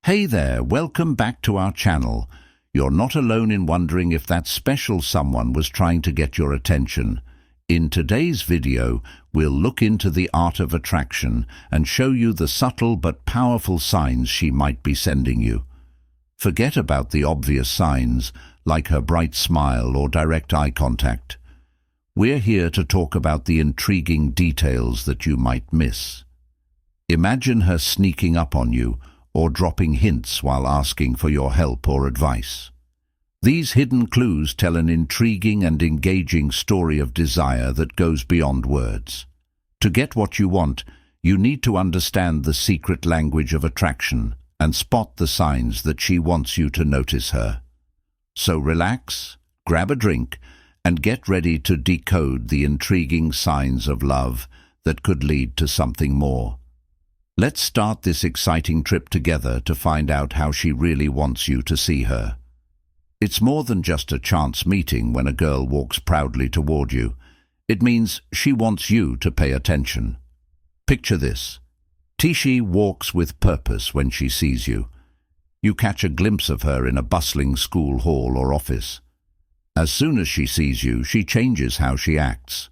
Hey there, welcome back to our channel. You're not alone in wondering if that special someone was trying to get your attention. In today's video, we'll look into the art of attraction and show you the subtle but powerful signs she might be sending you. Forget about the obvious signs, like her bright smile or direct eye contact. We're here to talk about the intriguing details that you might miss. Imagine her sneaking up on you, or dropping hints while asking for your help or advice. These hidden clues tell an intriguing and engaging story of desire that goes beyond words. To get what you want, you need to understand the secret language of attraction and spot the signs that she wants you to notice her. So relax, grab a drink, and get ready to decode the intriguing signs of love that could lead to something more. Let's start this exciting trip together to find out how she really wants you to see her. It's more than just a chance meeting when a girl walks proudly toward you. It means she wants you to pay attention. Picture this. Tishi walks with purpose when she sees you. You catch a glimpse of her in a bustling school hall or office. As soon as she sees you, she changes how she acts.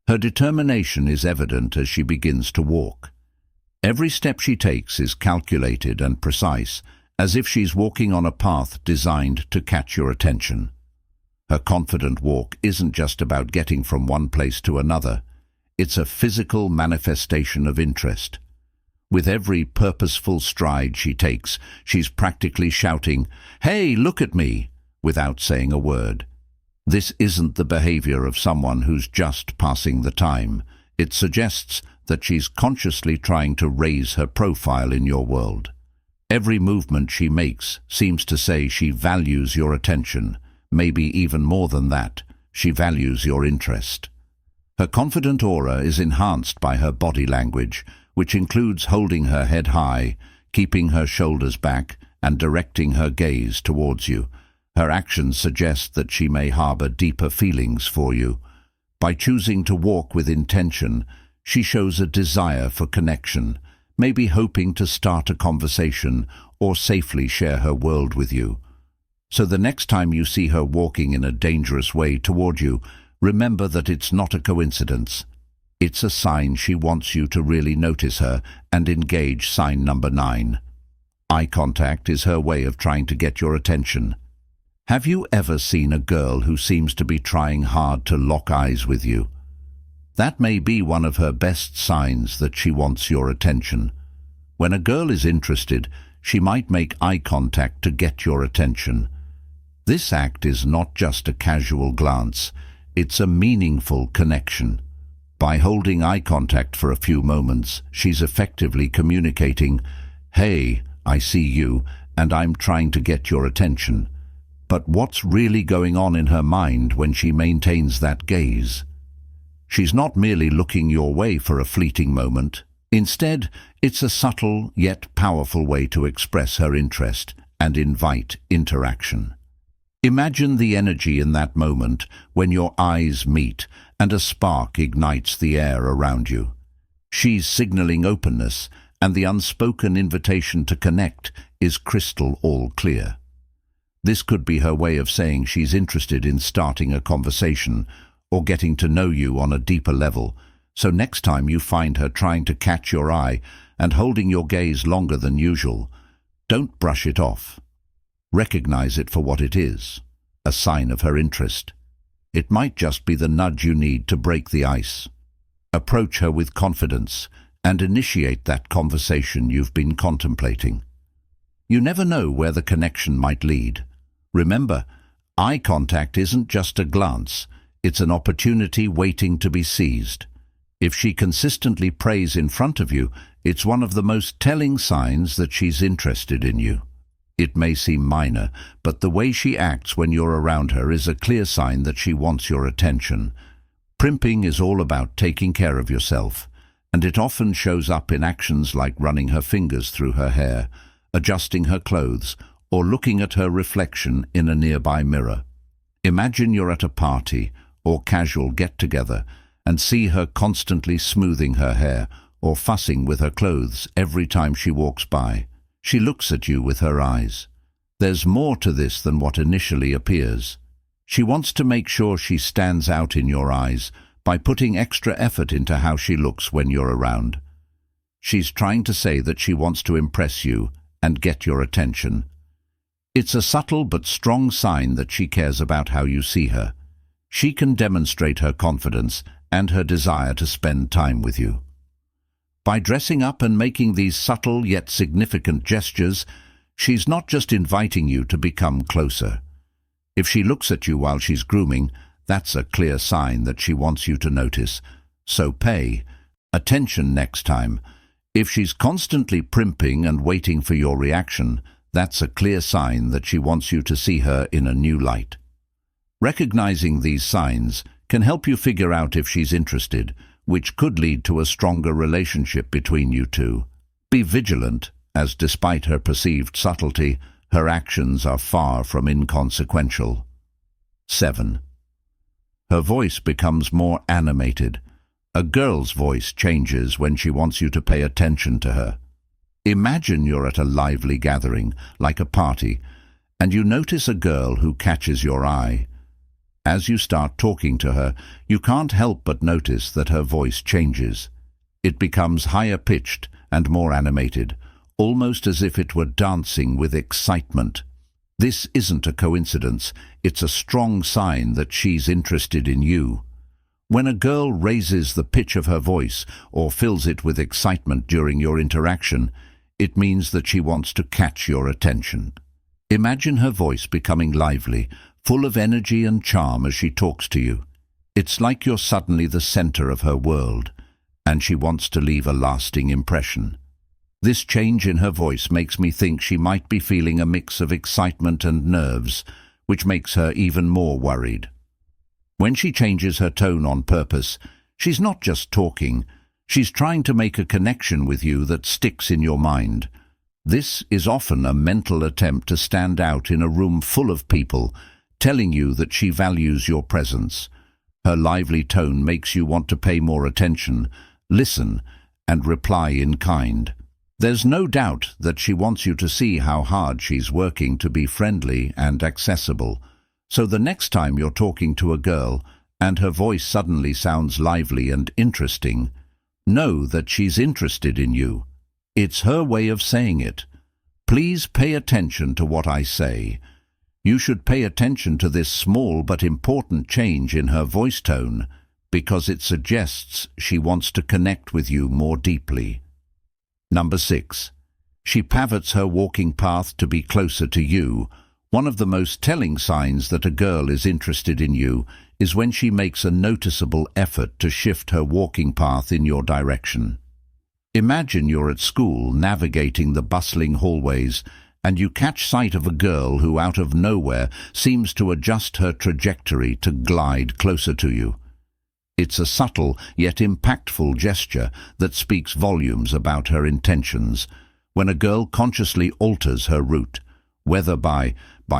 Her determination is evident as she begins to walk. Every step she takes is calculated and precise, as if she's walking on a path designed to catch your attention. Her confident walk isn't just about getting from one place to another. It's a physical manifestation of interest. With every purposeful stride she takes, she's practically shouting, "Hey, look at me," without saying a word. This isn't the behavior of someone who's just passing the time. It suggests that she's consciously trying to raise her profile in your world. Every movement she makes seems to say she values your attention, maybe even more than that, she values your interest. Her confident aura is enhanced by her body language, which includes holding her head high, keeping her shoulders back, and directing her gaze towards you. Her actions suggest that she may harbor deeper feelings for you. By choosing to walk with intention, she shows a desire for connection, maybe hoping to start a conversation or safely share her world with you. So the next time you see her walking in a dangerous way toward you, remember that it's not a coincidence. It's a sign she wants you to really notice her and engage. Sign number 9. Eye contact is her way of trying to get your attention. Have you ever seen a girl who seems to be trying hard to lock eyes with you? That may be one of her best signs that she wants your attention. When a girl is interested, she might make eye contact to get your attention. This act is not just a casual glance, it's a meaningful connection. By holding eye contact for a few moments, she's effectively communicating, "Hey, I see you, and I'm trying to get your attention." But what's really going on in her mind when she maintains that gaze? She's not merely looking your way for a fleeting moment. Instead, it's a subtle yet powerful way to express her interest and invite interaction. Imagine the energy in that moment when your eyes meet and a spark ignites the air around you. She's signaling openness, and the unspoken invitation to connect is crystal all clear. This could be her way of saying she's interested in starting a conversation or getting to know you on a deeper level. So next time you find her trying to catch your eye and holding your gaze longer than usual, don't brush it off. Recognize it for what it is, a sign of her interest. It might just be the nudge you need to break the ice. Approach her with confidence and initiate that conversation you've been contemplating. You never know where the connection might lead. Remember, eye contact isn't just a glance, it's an opportunity waiting to be seized. If she consistently prays in front of you, it's one of the most telling signs that she's interested in you. It may seem minor, but the way she acts when you're around her is a clear sign that she wants your attention. Primping is all about taking care of yourself, and it often shows up in actions like running her fingers through her hair, adjusting her clothes, or looking at her reflection in a nearby mirror. Imagine you're at a party or casual get-together and see her constantly smoothing her hair or fussing with her clothes every time she walks by. she looks at you with her eyes. There's more to this than what initially appears. She wants to make sure she stands out in your eyes by putting extra effort into how she looks when you're around. She's trying to say that she wants to impress you and get your attention. It's a subtle but strong sign that she cares about how you see her. She can demonstrate her confidence and her desire to spend time with you. By dressing up and making these subtle yet significant gestures, she's not just inviting you to become closer. If she looks at you while she's grooming, that's a clear sign that she wants you to notice. So pay attention next time. If she's constantly primping and waiting for your reaction, that's a clear sign that she wants you to see her in a new light. Recognizing these signs can help you figure out if she's interested, which could lead to a stronger relationship between you two. Be vigilant, as despite her perceived subtlety, her actions are far from inconsequential. 7. Her voice becomes more animated. A girl's voice changes when she wants you to pay attention to her. Imagine you're at a lively gathering, like a party, and you notice a girl who catches your eye. As you start talking to her, you can't help but notice that her voice changes. It becomes higher-pitched and more animated, almost as if it were dancing with excitement. This isn't a coincidence, it's a strong sign that she's interested in you. When a girl raises the pitch of her voice or fills it with excitement during your interaction, it means that she wants to catch your attention. Imagine her voice becoming lively, full of energy and charm as she talks to you. It's like you're suddenly the center of her world, and she wants to leave a lasting impression. This change in her voice makes me think she might be feeling a mix of excitement and nerves, which makes her even more worried. When she changes her tone on purpose, she's not just talking, she's trying to make a connection with you that sticks in your mind. This is often a mental attempt to stand out in a room full of people, telling you that she values your presence. Her lively tone makes you want to pay more attention, listen, and reply in kind. There's no doubt that she wants you to see how hard she's working to be friendly and accessible. So the next time you're talking to a girl and her voice suddenly sounds lively and interesting, know that she's interested in you. It's her way of saying it. Please pay attention to what I say. You should pay attention to this small but important change in her voice tone because it suggests she wants to connect with you more deeply. Number 6. She pivots her walking path to be closer to you. One of the most telling signs that a girl is interested in you is when she makes a noticeable effort to shift her walking path in your direction. Imagine you're at school navigating the bustling hallways and you catch sight of a girl who out of nowhere seems to adjust her trajectory to glide closer to you. It's a subtle yet impactful gesture that speaks volumes about her intentions. When a girl consciously alters her route, whether by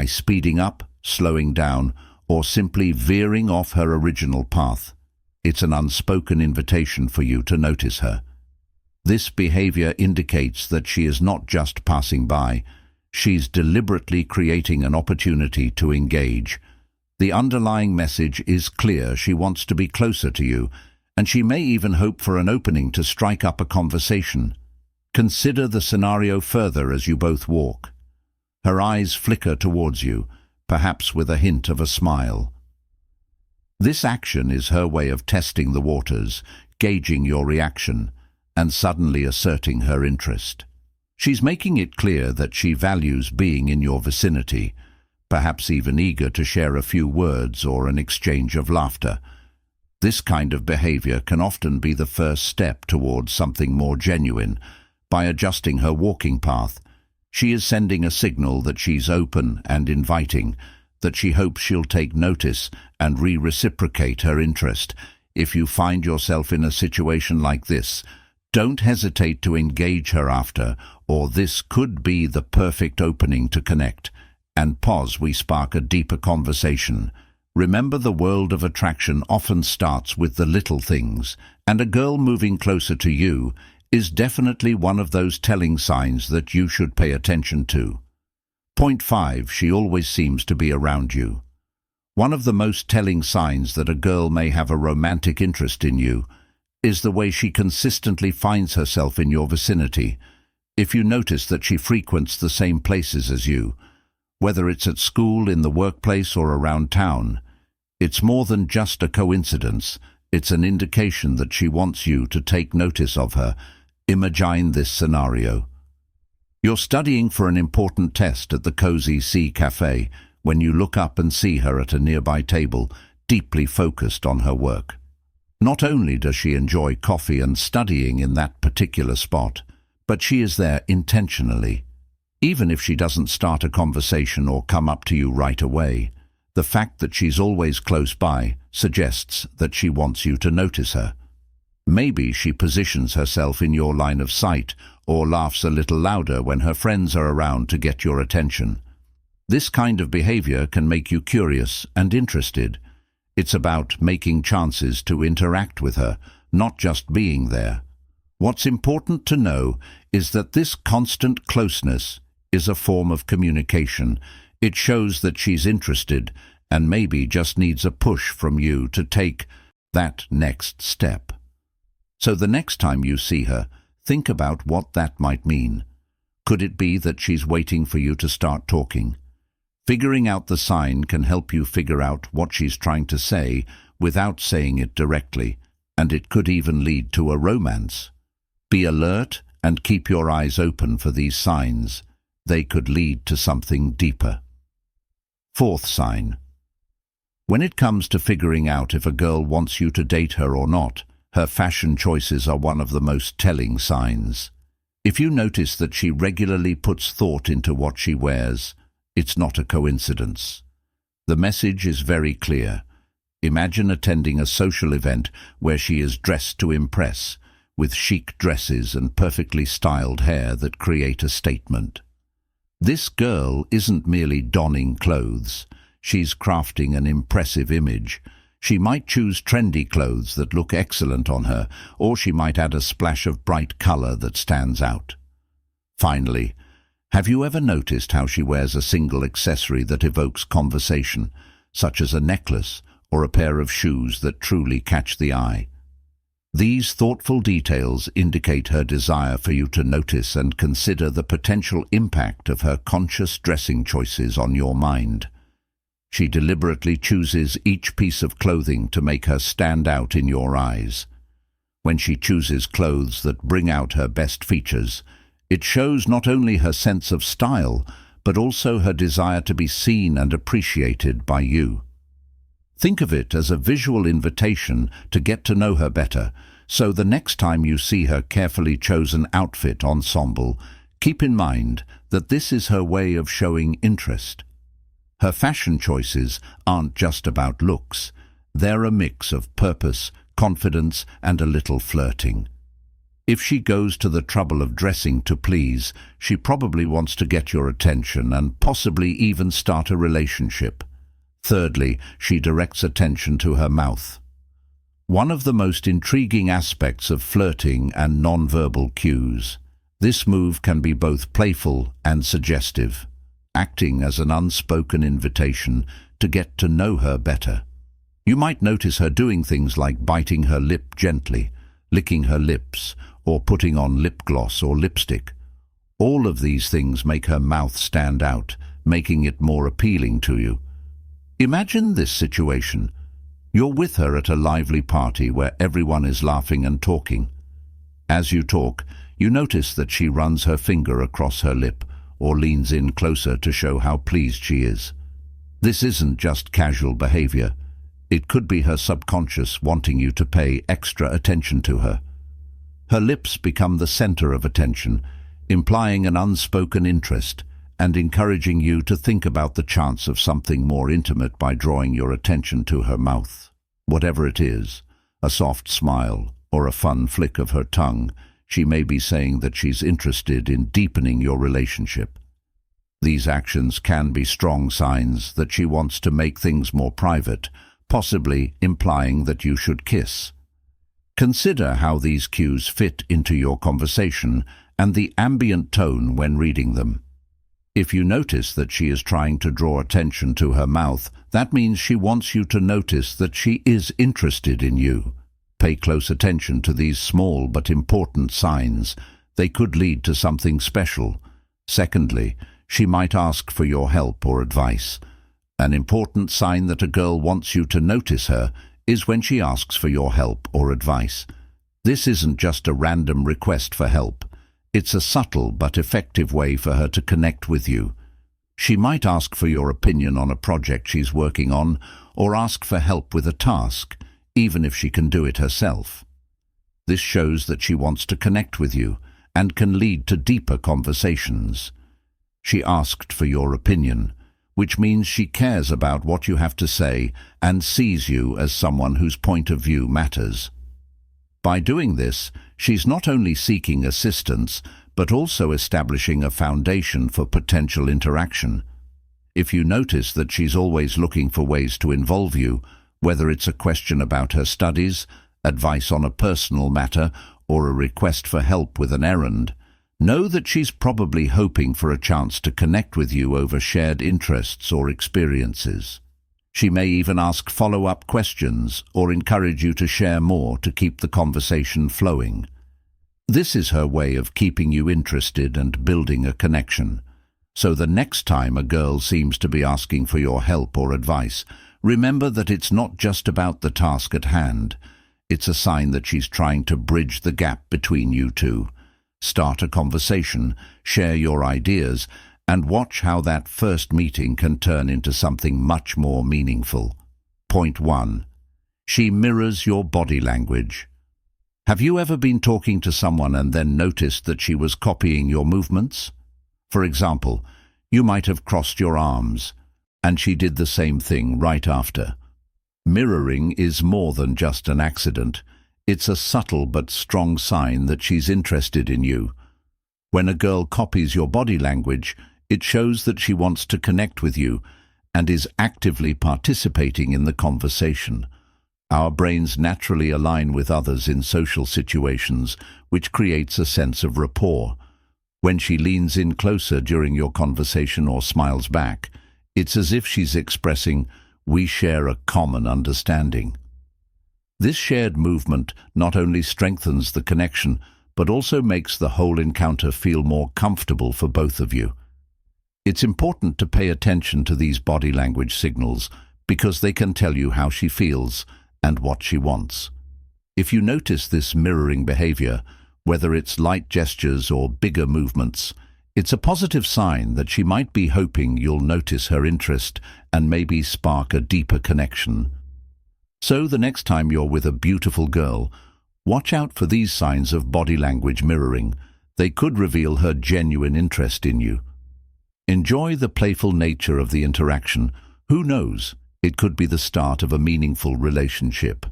speeding up, slowing down, or simply veering off her original path, it's an unspoken invitation for you to notice her. This behavior indicates that she is not just passing by, she's deliberately creating an opportunity to engage. The underlying message is clear: she wants to be closer to you, and she may even hope for an opening to strike up a conversation. Consider the scenario further as you both walk. Her eyes flicker towards you, perhaps with a hint of a smile. This action is her way of testing the waters, gauging your reaction, and suddenly asserting her interest. She's making it clear that she values being in your vicinity, perhaps even eager to share a few words or an exchange of laughter. This kind of behavior can often be the first step towards something more genuine. By adjusting her walking path, she is sending a signal that she's open and inviting, that she hopes she'll take notice and reciprocate her interest. If you find yourself in a situation like this, don't hesitate to engage her after, or this could be the perfect opening to connect. And pause, we spark a deeper conversation. Remember, the world of attraction often starts with the little things, and a girl moving closer to you is definitely one of those telling signs that you should pay attention to. Point 5. She always seems to be around you. One of the most telling signs that a girl may have a romantic interest in you is the way she consistently finds herself in your vicinity. If you notice that she frequents the same places as you, whether it's at school, in the workplace, or around town, it's more than just a coincidence. It's an indication that she wants you to take notice of her. Imagine this scenario. You're studying for an important test at the Cozy Sea Cafe when you look up and see her at a nearby table, deeply focused on her work. Not only does she enjoy coffee and studying in that particular spot, but she is there intentionally. Even if she doesn't start a conversation or come up to you right away, the fact that she's always close by suggests that she wants you to notice her. Maybe she positions herself in your line of sight or laughs a little louder when her friends are around to get your attention. This kind of behavior can make you curious and interested. It's about making chances to interact with her, not just being there. What's important to know is that this constant closeness is a form of communication. It shows that she's interested and maybe just needs a push from you to take that next step. So the next time you see her, think about what that might mean. Could it be that she's waiting for you to start talking? Figuring out the sign can help you figure out what she's trying to say without saying it directly, and it could even lead to a romance. Be alert and keep your eyes open for these signs. They could lead to something deeper. Fourth sign. When it comes to figuring out if a girl wants you to date her or not, her fashion choices are one of the most telling signs. If you notice that she regularly puts thought into what she wears, it's not a coincidence. The message is very clear. Imagine attending a social event where she is dressed to impress, with chic dresses and perfectly styled hair that create a statement. This girl isn't merely donning clothes. She's crafting an impressive image. She might choose trendy clothes that look excellent on her, or she might add a splash of bright color that stands out. Finally, have you ever noticed how she wears a single accessory that evokes conversation, such as a necklace or a pair of shoes that truly catch the eye? These thoughtful details indicate her desire for you to notice and consider the potential impact of her conscious dressing choices on your mind. She deliberately chooses each piece of clothing to make her stand out in your eyes. When she chooses clothes that bring out her best features, it shows not only her sense of style, but also her desire to be seen and appreciated by you. Think of it as a visual invitation to get to know her better, so the next time you see her carefully chosen outfit ensemble, keep in mind that this is her way of showing interest. Her fashion choices aren't just about looks. They're a mix of purpose, confidence, and a little flirting. If she goes to the trouble of dressing to please, she probably wants to get your attention and possibly even start a relationship. Thirdly, she directs attention to her mouth. One of the most intriguing aspects of flirting and nonverbal cues. This move can be both playful and suggestive, acting as an unspoken invitation to get to know her better. You might notice her doing things like biting her lip gently, licking her lips, or putting on lip gloss or lipstick. All of these things make her mouth stand out, making it more appealing to you. Imagine this situation. You're with her at a lively party where everyone is laughing and talking. As you talk, you notice that she runs her finger across her lip or leans in closer to show how pleased she is. This isn't just casual behavior. It could be her subconscious wanting you to pay extra attention to her. Her lips become the center of attention, implying an unspoken interest and encouraging you to think about the chance of something more intimate by drawing your attention to her mouth. Whatever it is, a soft smile or a fun flick of her tongue, she may be saying that she's interested in deepening your relationship. These actions can be strong signs that she wants to make things more private, possibly implying that you should kiss. Consider how these cues fit into your conversation and the ambient tone when reading them. If you notice that she is trying to draw attention to her mouth, that means she wants you to notice that she is interested in you. Pay close attention to these small but important signs. They could lead to something special. Secondly, she might ask for your help or advice. An important sign that a girl wants you to notice her is when she asks for your help or advice. This isn't just a random request for help. It's a subtle but effective way for her to connect with you. She might ask for your opinion on a project she's working on, or ask for help with a task, even if she can do it herself. This shows that she wants to connect with you and can lead to deeper conversations. She asked for your opinion, which means she cares about what you have to say and sees you as someone whose point of view matters. By doing this, she's not only seeking assistance, but also establishing a foundation for potential interaction. If you notice that she's always looking for ways to involve you, whether it's a question about her studies, advice on a personal matter, or a request for help with an errand, know that she's probably hoping for a chance to connect with you over shared interests or experiences. She may even ask follow-up questions or encourage you to share more to keep the conversation flowing. This is her way of keeping you interested and building a connection. So the next time a girl seems to be asking for your help or advice, remember that it's not just about the task at hand. It's a sign that she's trying to bridge the gap between you two. Start a conversation, share your ideas, and watch how that first meeting can turn into something much more meaningful. Point 1. She mirrors your body language. Have you ever been talking to someone and then noticed that she was copying your movements? For example, you might have crossed your arms, and she did the same thing right after. Mirroring is more than just an accident. It's a subtle but strong sign that she's interested in you. When a girl copies your body language, it shows that she wants to connect with you and is actively participating in the conversation. Our brains naturally align with others in social situations, which creates a sense of rapport. When she leans in closer during your conversation or smiles back, it's as if she's expressing, "We share a common understanding." This shared movement not only strengthens the connection, but also makes the whole encounter feel more comfortable for both of you. It's important to pay attention to these body language signals because they can tell you how she feels and what she wants. If you notice this mirroring behavior, whether it's light gestures or bigger movements, it's a positive sign that she might be hoping you'll notice her interest and maybe spark a deeper connection. So the next time you're with a beautiful girl, watch out for these signs of body language mirroring. They could reveal her genuine interest in you. Enjoy the playful nature of the interaction. Who knows, it could be the start of a meaningful relationship.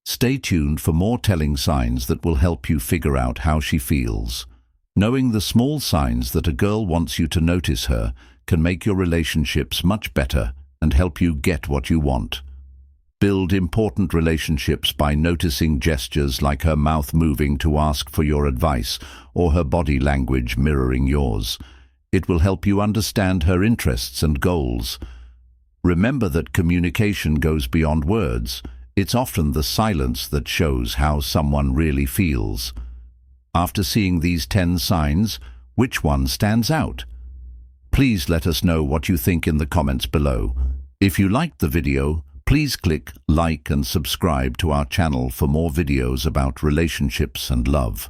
Stay tuned for more telling signs that will help you figure out how she feels. Knowing the small signs that a girl wants you to notice her can make your relationships much better and help you get what you want. Build important relationships by noticing gestures like her mouth moving to ask for your advice or her body language mirroring yours. It will help you understand her interests and goals. Remember that communication goes beyond words. It's often the silence that shows how someone really feels. After seeing these 10 signs, which one stands out? Please let us know what you think in the comments below. If you liked the video, please click like and subscribe to our channel for more videos about relationships and love.